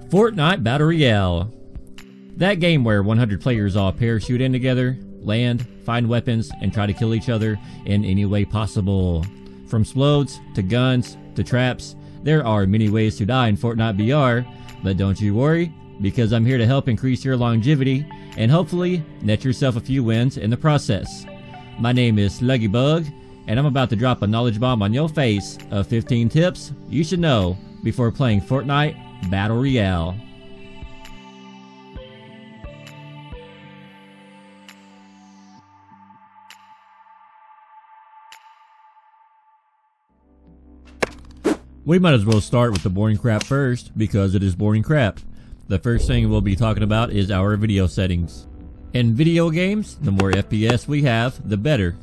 Fortnite Battle Royale. That game where 100 players all parachute in together, land, find weapons, and try to kill each other in any way possible. From splodes, to guns, to traps, there are many ways to die in Fortnite BR, but don't you worry, because I'm here to help increase your longevity, and hopefully net yourself a few wins in the process. My name is SluggyBug, and I'm about to drop a knowledge bomb on your face of 15 tips you should know before playing Fortnite Battle Royale. We might as well start with the boring crap first, because it is boring crap. The first thing we'll be talking about is our video settings. In video games, the more FPS we have, the better.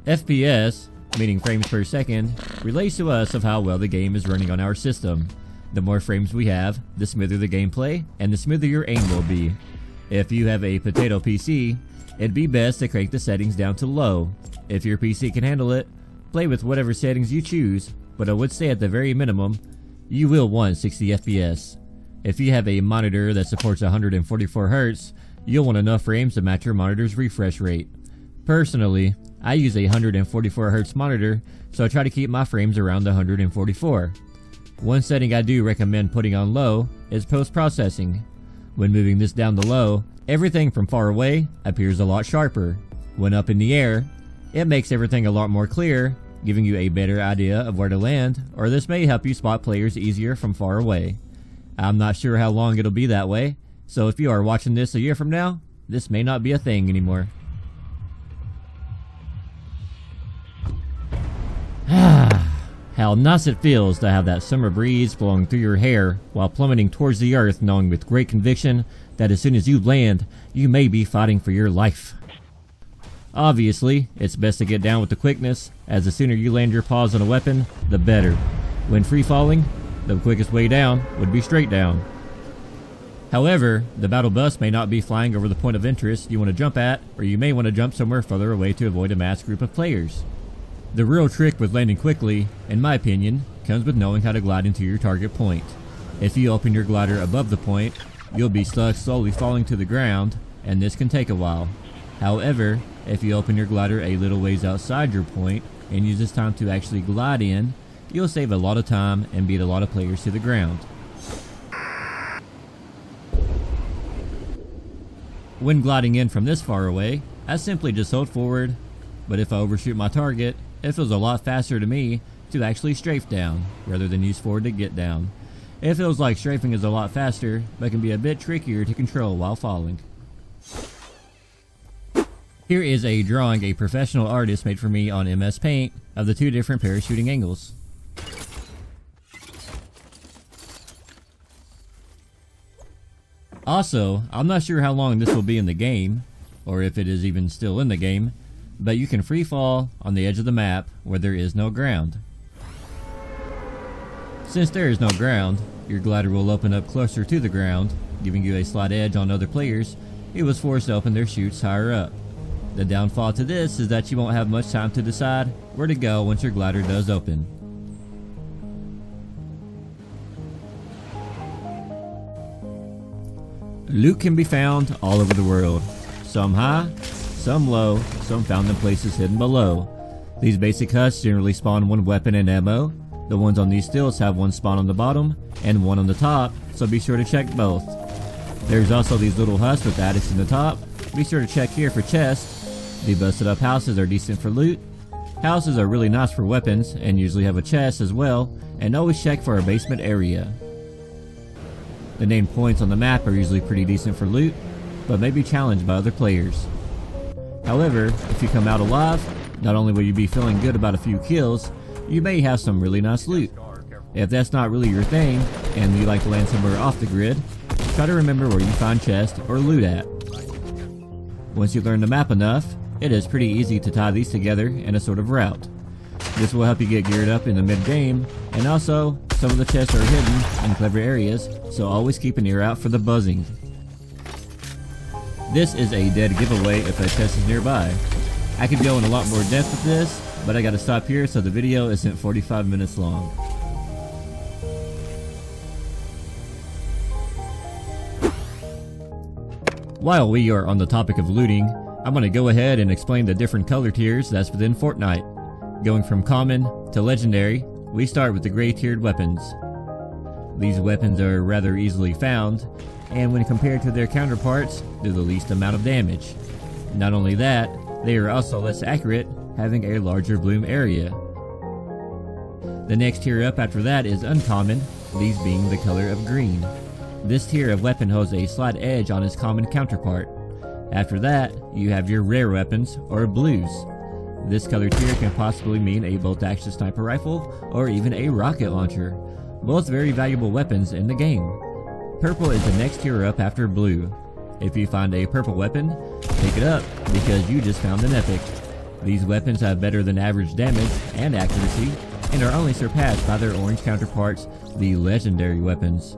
FPS, meaning frames per second, relates to us of how well the game is running on our system. The more frames we have, the smoother the gameplay, and the smoother your aim will be. If you have a potato PC, it'd be best to crank the settings down to low. If your PC can handle it, play with whatever settings you choose, but I would say at the very minimum, you will want 60 FPS. If you have a monitor that supports 144 Hz, you'll want enough frames to match your monitor's refresh rate. Personally, I use a 144 Hz monitor, so I try to keep my frames around 144. One setting I do recommend putting on low is post-processing. When moving this down to low, everything from far away appears a lot sharper. When up in the air, it makes everything a lot more clear, giving you a better idea of where to land, or this may help you spot players easier from far away. I'm not sure how long it'll be that way, so if you are watching this a year from now, this may not be a thing anymore. How nice it feels to have that summer breeze blowing through your hair while plummeting towards the earth, knowing with great conviction that as soon as you land, you may be fighting for your life. Obviously, it's best to get down with the quickness, as the sooner you land your paws on a weapon, the better. When free falling, the quickest way down would be straight down. However, the battle bus may not be flying over the point of interest you want to jump at, or you may want to jump somewhere further away to avoid a mass group of players. The real trick with landing quickly, in my opinion, comes with knowing how to glide into your target point. If you open your glider above the point, you'll be stuck slowly falling to the ground, and this can take a while. However, if you open your glider a little ways outside your point, and use this time to actually glide in, you'll save a lot of time and beat a lot of players to the ground. When gliding in from this far away, I simply just hold forward, but if I overshoot my target, it feels a lot faster to me to actually strafe down, rather than use forward to get down. It feels like strafing is a lot faster, but can be a bit trickier to control while falling. Here is a drawing a professional artist made for me on MS Paint of the two different parachuting angles. Also, I'm not sure how long this will be in the game, or if it is even still in the game, but you can free fall on the edge of the map where there is no ground. Since there is no ground, your glider will open up closer to the ground, giving you a slight edge on other players who was forced to open their chutes higher up. The downfall to this is that you won't have much time to decide where to go once your glider does open. Loot can be found all over the world. Some high, some low, some found in places hidden below. These basic huts generally spawn one weapon and ammo. The ones on these stilts have one spawn on the bottom and one on the top, so be sure to check both. There's also these little huts with attics in the top. Be sure to check here for chests. The busted up houses are decent for loot. Houses are really nice for weapons and usually have a chest as well, and always check for a basement area. The named points on the map are usually pretty decent for loot, but may be challenged by other players. However, if you come out alive, not only will you be feeling good about a few kills, you may have some really nice loot. If that's not really your thing, and you like to land somewhere off the grid, try to remember where you find chests or loot at. Once you learn the map enough, it is pretty easy to tie these together in a sort of route. This will help you get geared up in the mid-game, and also, some of the chests are hidden in clever areas, so always keep an ear out for the buzzing. This is a dead giveaway if a chest is nearby. I could go in a lot more depth with this, but I gotta stop here so the video isn't 45 minutes long. While we are on the topic of looting, I'm going to go ahead and explain the different color tiers that's within Fortnite. Going from common to legendary, we start with the gray tiered weapons. These weapons are rather easily found, and when compared to their counterparts, do the least amount of damage. Not only that, they are also less accurate, having a larger bloom area. The next tier up after that is uncommon, these being the color of green. This tier of weapon holds a slight edge on its common counterpart. After that, you have your rare weapons, or blues. This color tier can possibly mean a bolt-action sniper rifle, or even a rocket launcher. Both very valuable weapons in the game. Purple is the next tier up after blue. If you find a purple weapon, pick it up, because you just found an epic. These weapons have better than average damage and accuracy, and are only surpassed by their orange counterparts, the legendary weapons.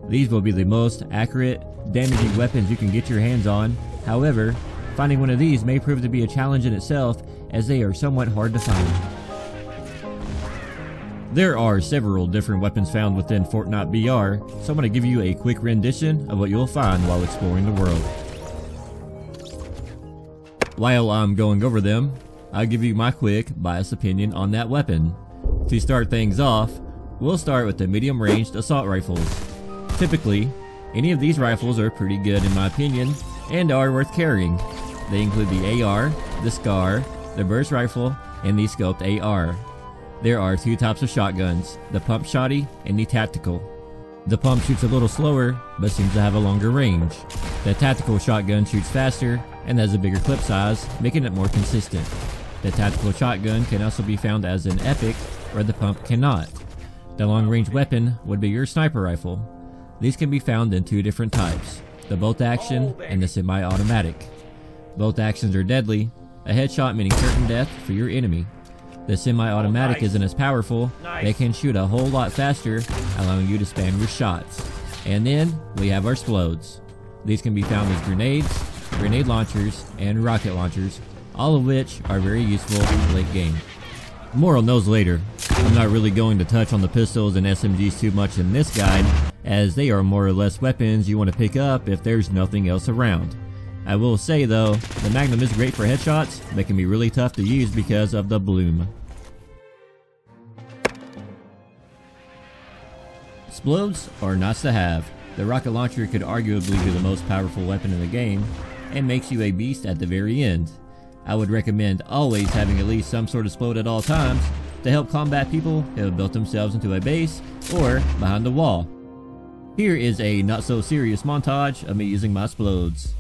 These will be the most accurate, damaging weapons you can get your hands on. However, finding one of these may prove to be a challenge in itself, as they are somewhat hard to find. There are several different weapons found within Fortnite BR, so I'm going to give you a quick rendition of what you'll find while exploring the world. While I'm going over them, I'll give you my quick, biased opinion on that weapon. To start things off, we'll start with the medium-ranged assault rifles. Typically, any of these rifles are pretty good in my opinion, and are worth carrying. They include the AR, the SCAR, the burst rifle, and the scoped AR. There are two types of shotguns, the pump shotty and the tactical. The pump shoots a little slower, but seems to have a longer range. The tactical shotgun shoots faster and has a bigger clip size, making it more consistent. The tactical shotgun can also be found as an epic, where the pump cannot. The long-range weapon would be your sniper rifle. These can be found in two different types, the bolt action and the semi-automatic. Both actions are deadly, a headshot meaning certain death for your enemy. The semi-automatic isn't as powerful, they can shoot a whole lot faster, allowing you to spam your shots. And then, we have our splodes. These can be found as grenades, grenade launchers, and rocket launchers, all of which are very useful late game. More on those later. I'm not really going to touch on the pistols and SMGs too much in this guide, as they are more or less weapons you want to pick up if there's nothing else around. I will say though, the Magnum is great for headshots, but can be really tough to use because of the bloom. Splodes are nice to have. The rocket launcher could arguably be the most powerful weapon in the game, and makes you a beast at the very end. I would recommend always having at least some sort of splode at all times to help combat people who have built themselves into a base or behind the wall. Here is a not so serious montage of me using my splodes.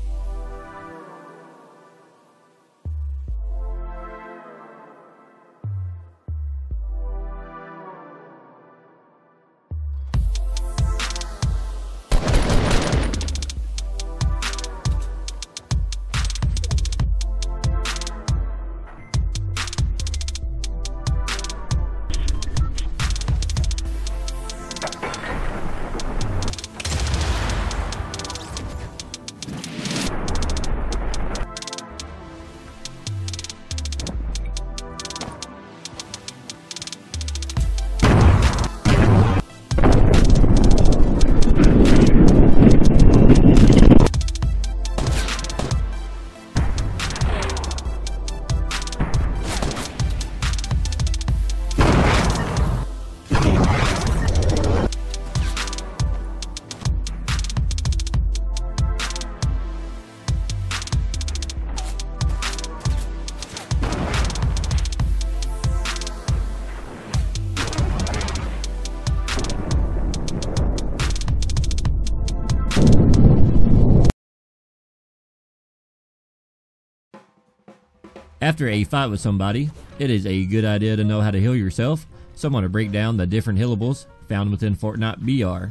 After a fight with somebody, it is a good idea to know how to heal yourself, so I'm going to break down the different healables found within Fortnite BR.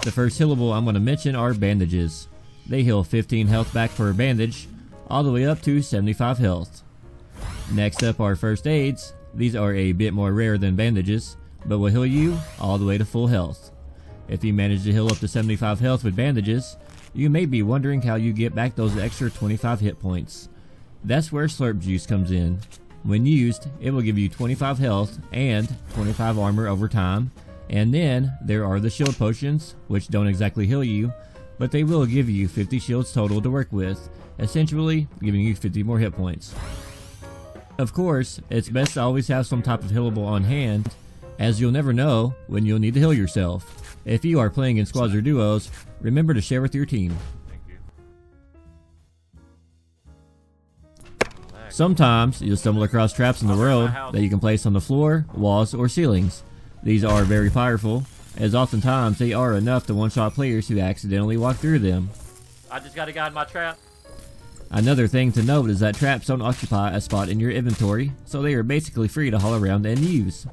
The first healable I'm going to mention are bandages. They heal 15 health back per bandage, all the way up to 75 health. Next up are first aids. These are a bit more rare than bandages, but will heal you all the way to full health. If you manage to heal up to 75 health with bandages, you may be wondering how you get back those extra 25 hit points. That's where slurp juice comes in. When used, it will give you 25 health and 25 armor over time. And then there are the shield potions, which don't exactly heal you, but they will give you 50 shields total to work with, essentially giving you 50 more hit points. Of course, it's best to always have some type of healable on hand, as you'll never know when you'll need to heal yourself. If you are playing in squads or duos, remember to share with your team. Sometimes you'll stumble across traps in the world that you can place on the floor, walls, or ceilings. These are very powerful, as oftentimes they are enough to one-shot players who accidentally walk through them. I just got a guy in my trap. Another thing to note is that traps don't occupy a spot in your inventory, so they are basically free to haul around and use.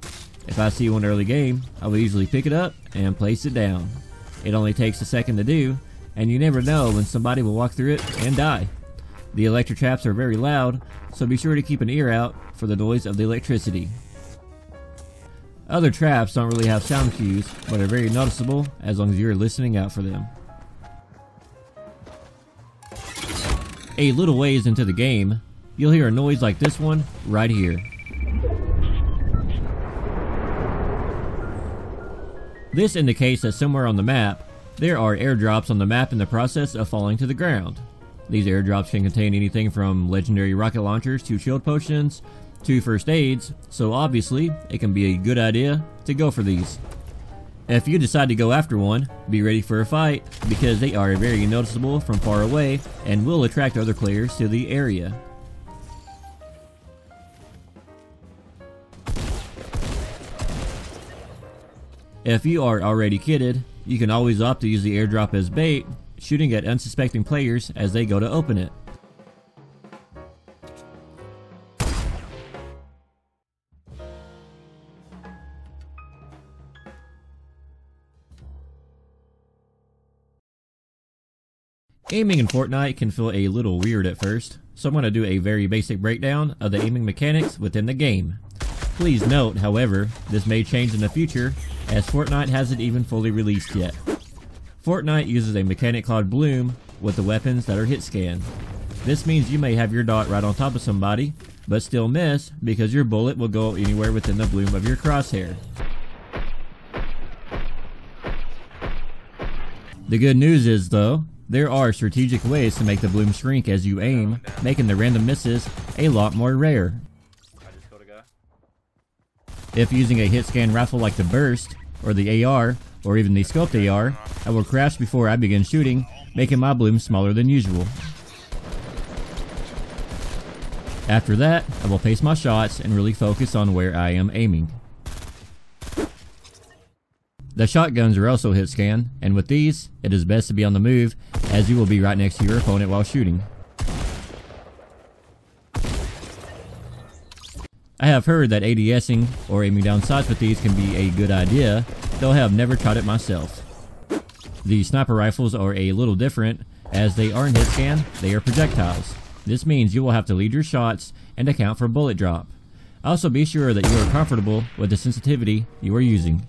If I see one early game, I will usually pick it up and place it down. It only takes a second to do, and you never know when somebody will walk through it and die. The electric traps are very loud, so be sure to keep an ear out for the noise of the electricity. Other traps don't really have sound cues, but are very noticeable as long as you're listening out for them. A little ways into the game, you'll hear a noise like this one right here. This indicates that somewhere on the map, there are airdrops on the map in the process of falling to the ground. These airdrops can contain anything from legendary rocket launchers to shield potions to first aids, so obviously it can be a good idea to go for these. If you decide to go after one, be ready for a fight, because they are very noticeable from far away and will attract other players to the area. If you are already kitted, you can always opt to use the airdrop as bait, shooting at unsuspecting players as they go to open it. Aiming in Fortnite can feel a little weird at first, so I'm going to do a very basic breakdown of the aiming mechanics within the game. Please note, however, this may change in the future, as Fortnite hasn't even fully released yet. Fortnite uses a mechanic called Bloom with the weapons that are hit scan. This means you may have your dot right on top of somebody, but still miss because your bullet will go anywhere within the bloom of your crosshair. The good news is, though, there are strategic ways to make the bloom shrink as you aim, making the random misses a lot more rare. If using a hit scan rifle like the Burst, or the AR, or even the Scoped AR, I will crash before I begin shooting, making my bloom smaller than usual. After that, I will pace my shots and really focus on where I am aiming. The shotguns are also hit scan, and with these, it is best to be on the move, as you will be right next to your opponent while shooting. I have heard that ADSing, or aiming down sights with these, can be a good idea, though I have never tried it myself. The sniper rifles are a little different, as they aren't hit scan, they are projectiles. This means you will have to lead your shots and account for bullet drop. Also be sure that you are comfortable with the sensitivity you are using.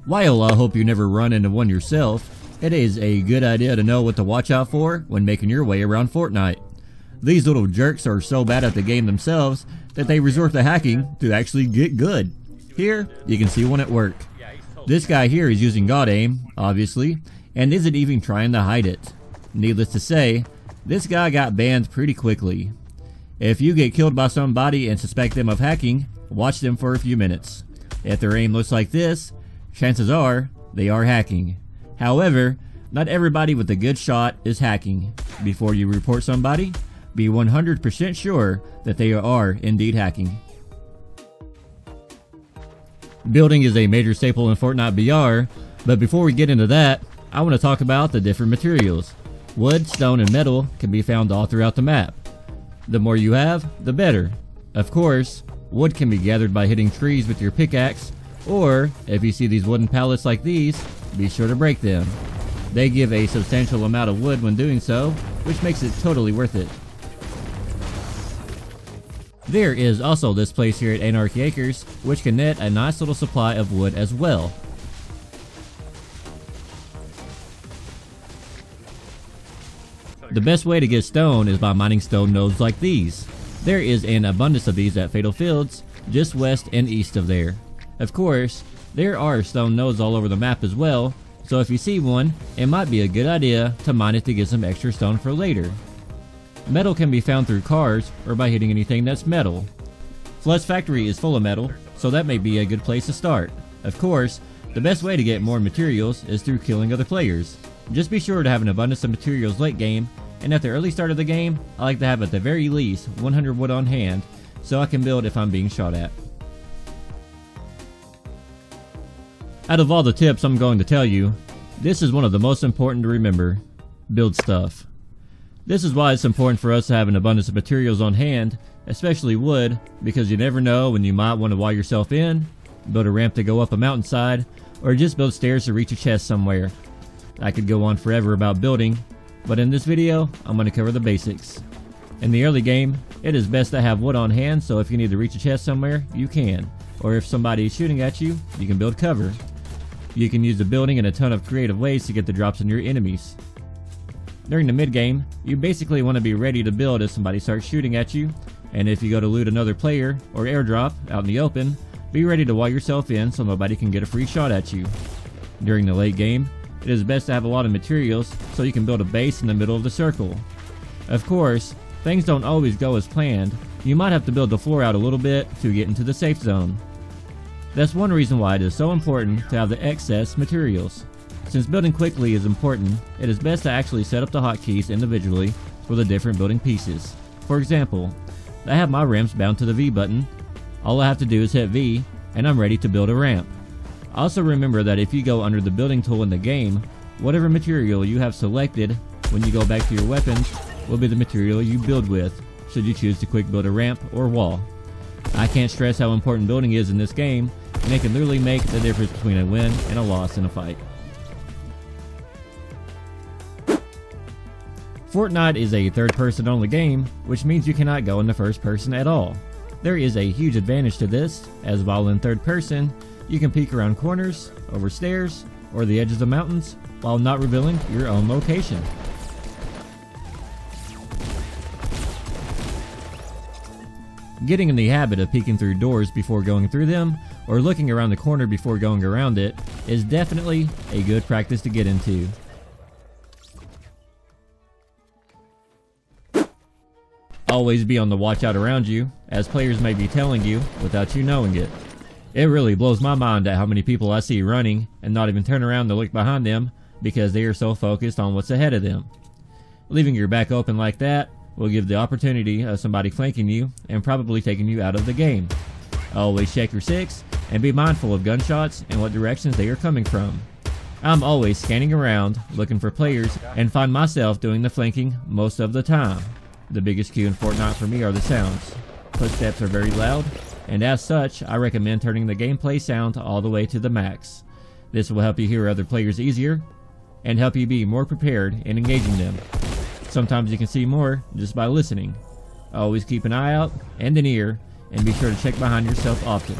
While I hope you never run into one yourself, it is a good idea to know what to watch out for when making your way around Fortnite. These little jerks are so bad at the game themselves that they resort to hacking to actually get good. Here, you can see one at work. This guy here is using God aim, obviously, and isn't even trying to hide it. Needless to say, this guy got banned pretty quickly. If you get killed by somebody and suspect them of hacking, watch them for a few minutes. If their aim looks like this, chances are they are hacking. However, not everybody with a good shot is hacking. Before you report somebody, be 100% sure that they are indeed hacking. Building is a major staple in Fortnite BR, but before we get into that, I want to talk about the different materials. Wood, stone, and metal can be found all throughout the map. The more you have, the better. Of course, wood can be gathered by hitting trees with your pickaxe, or if you see these wooden pallets like these, be sure to break them. They give a substantial amount of wood when doing so, which makes it totally worth it. There is also this place here at Anarchy Acres, which can net a nice little supply of wood as well. The best way to get stone is by mining stone nodes like these. There is an abundance of these at Fatal Fields, just west and east of there. Of course, there are stone nodes all over the map as well, So if you see one, it might be a good idea to mine it to get some extra stone for later. Metal can be found through cars or by hitting anything that's metal. Flood's factory is full of metal, so that may be a good place to start. Of course, the best way to get more materials is through killing other players. Just be sure to have an abundance of materials late game, and at the early start of the game, I like to have at the very least 100 wood on hand, so I can build if I'm being shot at. Out of all the tips I'm going to tell you, this is one of the most important to remember: build stuff. This is why it's important for us to have an abundance of materials on hand, especially wood, because you never know when you might want to wall yourself in, build a ramp to go up a mountainside, or just build stairs to reach a chest somewhere. I could go on forever about building, but in this video, I'm going to cover the basics. In the early game, it is best to have wood on hand, so if you need to reach a chest somewhere, you can. Or if somebody is shooting at you, you can build cover. You can use the building in a ton of creative ways to get the drops on your enemies. During the mid game, you basically want to be ready to build if somebody starts shooting at you, and if you go to loot another player or airdrop out in the open, be ready to wall yourself in so nobody can get a free shot at you. During the late game, it is best to have a lot of materials so you can build a base in the middle of the circle. Of course, things don't always go as planned. You might have to build the floor out a little bit to get into the safe zone. That's one reason why it is so important to have the excess materials. Since building quickly is important, it is best to actually set up the hotkeys individually for the different building pieces. For example, I have my ramps bound to the V button. All I have to do is hit V, and I'm ready to build a ramp. Also remember that if you go under the building tool in the game, whatever material you have selected when you go back to your weapons will be the material you build with, should you choose to quick build a ramp or wall. I can't stress how important building is in this game, and it can literally make the difference between a win and a loss in a fight. Fortnite is a third-person only game, which means you cannot go in the first person at all. There is a huge advantage to this, as while in third person, you can peek around corners, over stairs, or the edges of mountains, while not revealing your own location. Getting in the habit of peeking through doors before going through them, or looking around the corner before going around it, is definitely a good practice to get into. Always be on the watch out around you, as players may be telling you without you knowing it. It really blows my mind at how many people I see running and not even turn around to look behind them because they are so focused on what's ahead of them. Leaving your back open like that will give the opportunity of somebody flanking you and probably taking you out of the game. Always check your six and be mindful of gunshots and what directions they are coming from. I'm always scanning around looking for players and find myself doing the flanking most of the time. The biggest cue in Fortnite for me are the sounds. Footsteps are very loud, and as such, I recommend turning the gameplay sound all the way to the max. This will help you hear other players easier, and help you be more prepared in engaging them. Sometimes you can see more just by listening. Always keep an eye out and an ear, and be sure to check behind yourself often.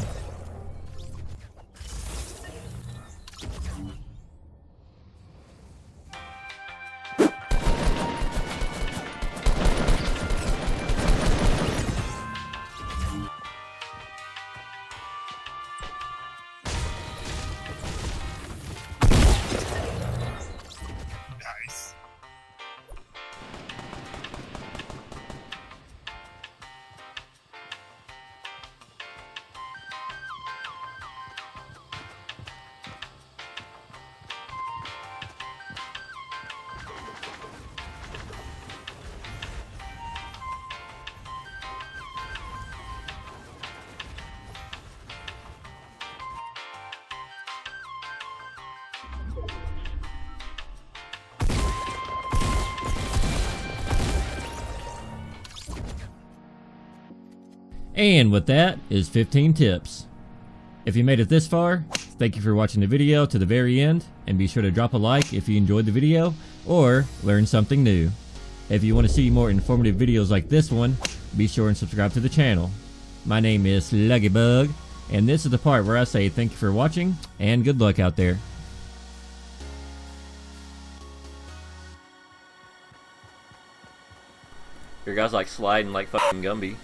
And with that is 15 tips. If you made it this far, thank you for watching the video to the very end, and be sure to drop a like if you enjoyed the video or learned something new. If you want to see more informative videos like this one, be sure and subscribe to the channel. My name is SluggyBug, and this is the part where I say thank you for watching and good luck out there. Your guy's like sliding like fucking Gumby.